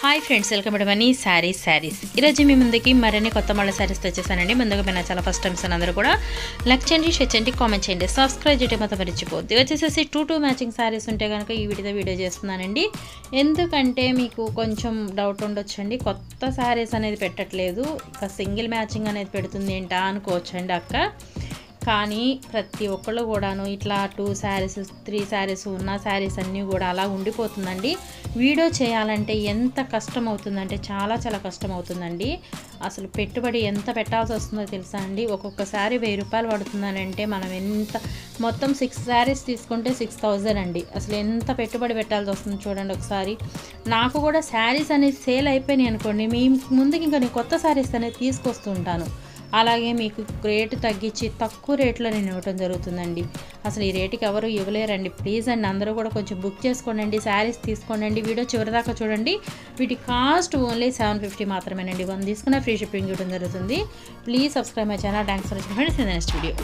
Hi friends, welcome to money saris. ఈరోజు మీ ముందుకి మరిన్ని కొత్త మళ్ళీ శారీస్ తెచ్చేసానండి. ముందుగా మీరు చాలా ఫస్ట్ టైమ్స్ అందరూ కూడా లైక్ చేయండి, షేర్ చేయండి, కామెంట్ చేయండి, సబ్స్క్రైబ్ చేయడం మొత్తం మర్చిపోద్ది. వచ్చేసేసి 2 మ్యాచింగ్ శారీస్ ఉంటే కనుక ఈ వీడియో చేస్తున్నానండి. ఎందుకంటే మీకు కొంచెం డౌట్ ఉండొచ్చండి, కొత్త శారీస్ అనేది పెట్టట్లేదు, ఇక సింగిల్ మ్యాచింగ్ అనేది పెడుతుంది ఏంటా అనుకోవచ్చండి అక్క. కానీ ప్రతి ఒక్కళ్ళు కూడాను ఇట్లా 2 శారీస్ 3 శారీస్ ఉన్న శారీస్ అన్నీ కూడా అలా ఉండిపోతుందండి. వీడియో చేయాలంటే ఎంత కష్టం అవుతుందంటే చాలా కష్టం అవుతుందండి. అసలు పెట్టుబడి ఎంత పెట్టాల్సి వస్తుందో తెలుసా అండి. ఒక్కొక్క శారీ 1000 రూపాయలు పడుతుందనంటే మనం మొత్తం 6 శారీస్ తీసుకుంటే 6000 అండి. అసలు ఎంత పెట్టుబడి పెట్టాల్సి వస్తుంది చూడండి ఒకసారి. నాకు కూడా శారీస్ అనేది సేల్ అయిపోయినాయి అనుకోండి, మీ ముందుకి ఇంకా నేను కొత్త శారీస్ అనేది తీసుకొస్తూ ఉంటాను. అలాగే మీకు రేటు తగ్గించి తక్కువ రేట్లో నేను ఇవ్వటం జరుగుతుందండి. అసలు ఈ రేటుకి ఎవరు ఇవ్వలేరండి. ప్లీజ్ అండి, అందరూ కూడా కొంచెం బుక్ చేసుకోండి, శారీస్ తీసుకోండి. వీడియో చివరిదాకా చూడండి. వీటి కాస్ట్ ఓన్లీ 750 మాత్రమేనండి. 1 తీసుకున్న ఫ్రీ షిప్పింగ్ ఇవ్వడం జరుగుతుంది. Please subscribe my channel. Thanks for watching friends. In the next video.